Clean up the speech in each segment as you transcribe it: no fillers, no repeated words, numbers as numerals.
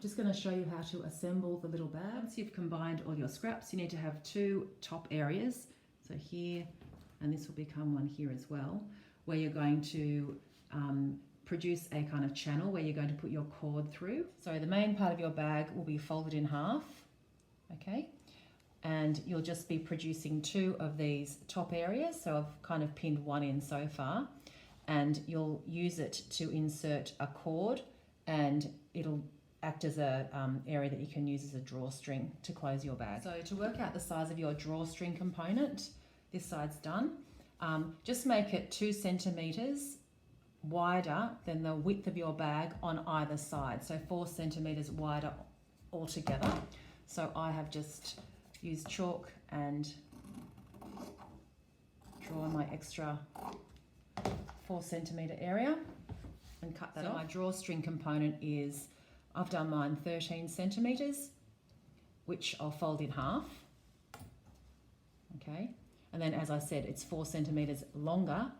just going to show you how to assemble the little bag. Once you've combined all your scraps, you need to have two top areas. So here, and this will become one here as well, where you're going to produce a kind of channel where you're going to put your cord through. So the main part of your bag will be folded in half, okay? And you'll just be producing two of these top areas. So I've kind of pinned one in so far, and you'll use it to insert a cord, and it'll act as a area that you can use as a drawstring to close your bag. So to work out the size of your drawstring component, this side's done. Just make it 2 centimeters wider than the width of your bag on either side. So 4 centimeters wider altogether. So I have just used chalk and drawn my extra 4 centimeter area and cut that off. My drawstring component is, I've done mine 13 centimeters, which I'll fold in half. Okay. And then, as I said, it's 4 centimeters longer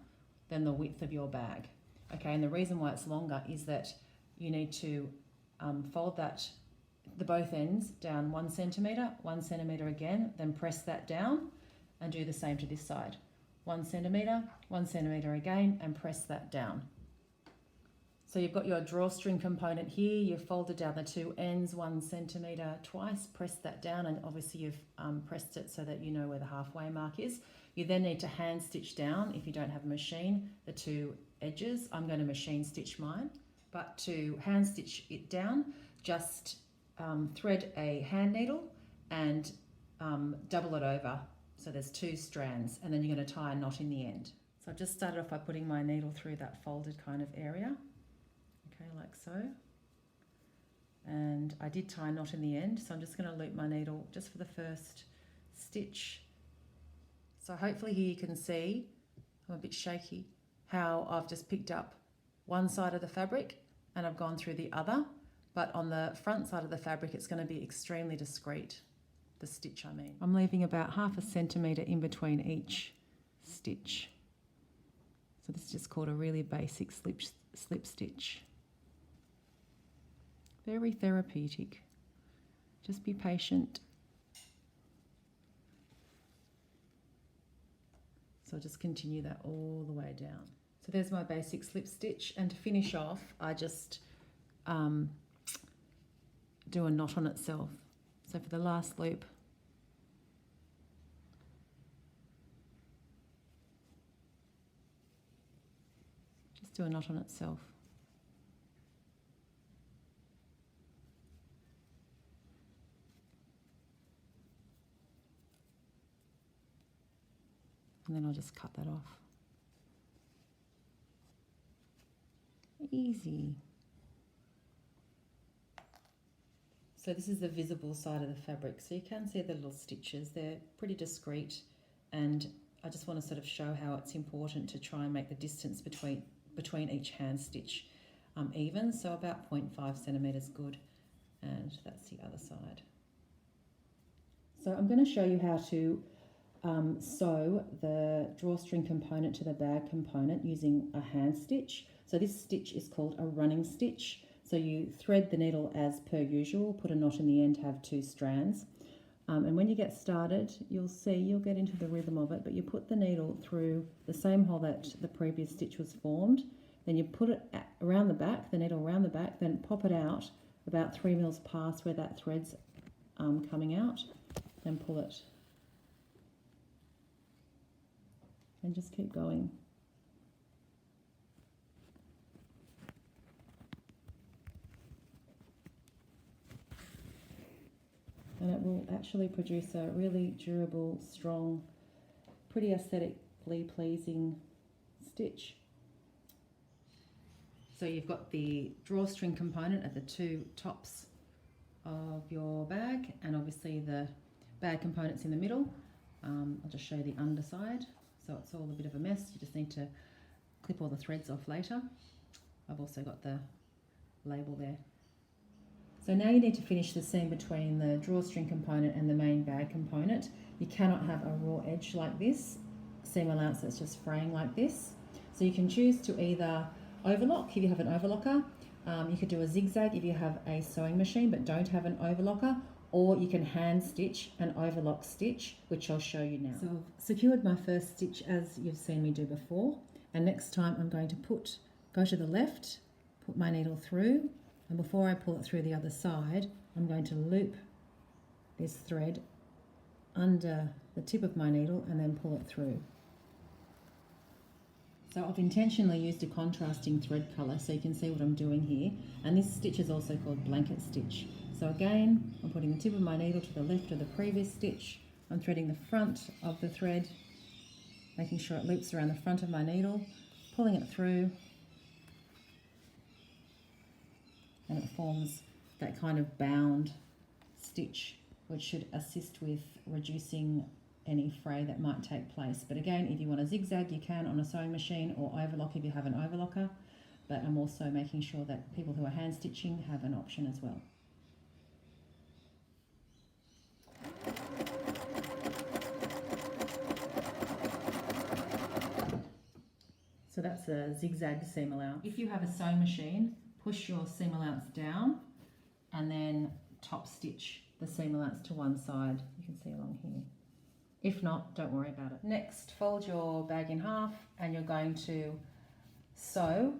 than the width of your bag. Okay. And the reason why it's longer is that you need to fold that, the both ends down 1 centimeter again, then press that down and do the same to this side. 1 centimeter again, and press that down. So you've got your drawstring component here, you've folded down the two ends 1 centimeter twice, pressed that down, and obviously you've pressed it so that you know where the halfway mark is. You then need to hand stitch down, if you don't have a machine, the two edges. I'm going to machine stitch mine, but to hand stitch it down, just thread a hand needle and double it over. So there's 2 strands, and then you're going to tie a knot in the end. So I've just started off by putting my needle through that folded kind of area. Okay, like so. And I did tie a knot in the end, so I'm just going to loop my needle just for the first stitch. So hopefully here you can see, I'm a bit shaky, how I've just picked up one side of the fabric and I've gone through the other, but on the front side of the fabric it's going to be extremely discreet, the stitch I mean. I'm leaving about 1/2 centimetre in between each stitch. So this is just called a really basic slip stitch. Very therapeutic. Just be patient. So I'll just continue that all the way down. So there's my basic slip stitch, and to finish off I just do a knot on itself. So for the last loop, just do a knot on itself. And then I'll just cut that off. Easy. So this is the visible side of the fabric. So you can see the little stitches. They're pretty discreet, and I just want to sort of show how it's important to try and make the distance between each hand stitch even. So about 0.5 centimeters good, and that's the other side. So I'm going to show you how to sew the drawstring component to the bag component using a hand stitch. So this stitch is called a running stitch. So you thread the needle as per usual, put a knot in the end, have 2 strands. And when you get started, you'll see, you'll get into the rhythm of it, but you put the needle through the same hole that the previous stitch was formed. Then you put it around the back, the needle around the back, then pop it out about 3 mils past where that thread's coming out, then pull it. And just keep going. And it will actually produce a really durable, strong, pretty aesthetically pleasing stitch. So you've got the drawstring component at the 2 tops of your bag, and obviously the bag component's in the middle. I'll just show you the underside. So it's all a bit of a mess. You just need to clip all the threads off later. I've also got the label there. So now you need to finish the seam between the drawstring component and the main bag component. You cannot have a raw edge like this, seam allowance that's just fraying like this. So you can choose to either overlock if you have an overlocker, You could do a zigzag if you have a sewing machine but don't have an overlocker, or you can hand stitch an overlock stitch, which I'll show you now. So I've secured my first stitch as you've seen me do before, and next time I'm going to go to the left, put my needle through, and before I pull it through the other side, I'm going to loop this thread under the tip of my needle and then pull it through. So I've intentionally used a contrasting thread colour so you can see what I'm doing here, and this stitch is also called blanket stitch. So again, I'm putting the tip of my needle to the left of the previous stitch, I'm threading the front of the thread, making sure it loops around the front of my needle, pulling it through, and it forms that kind of bound stitch, which should assist with reducing any fray that might take place. But again, if you want to zigzag, you can on a sewing machine, or overlock if you have an overlocker. But I'm also making sure that people who are hand stitching have an option as well. So that's a zigzag seam allowance. If you have a sewing machine, push your seam allowance down and then top stitch the seam allowance to one side. You can see along here. If not, don't worry about it. Next, fold your bag in half and you're going to sew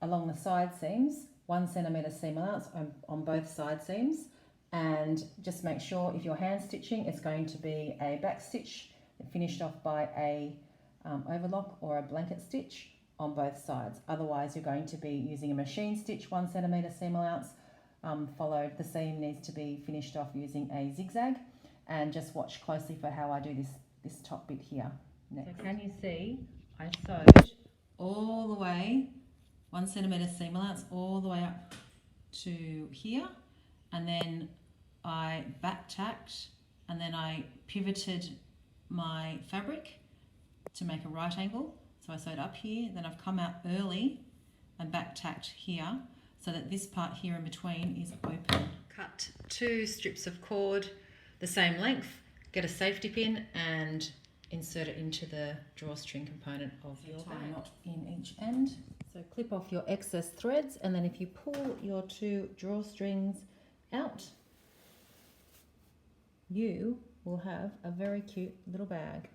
along the side seams 1 centimetre seam allowance on both side seams, and just make sure if you're hand stitching it's going to be a back stitch finished off by a overlock or a blanket stitch on both sides. Otherwise you're going to be using a machine stitch 1 centimetre seam allowance, followed the seam needs to be finished off using a zigzag, and just watch closely for how I do this top bit here. Next. So can you see I sewed all the way 1 centimetre seam allowance all the way up to here, and then I back tacked and then I pivoted my fabric to make a right angle. So I sewed up here, then I've come out early and back tacked here so that this part here in between is open. Cut 2 strips of cord the same length, get a safety pin and insert it into the drawstring component of your bag. Tie a knot in each end. So clip off your excess threads, and then if you pull your 2 drawstrings out, you will have a very cute little bag.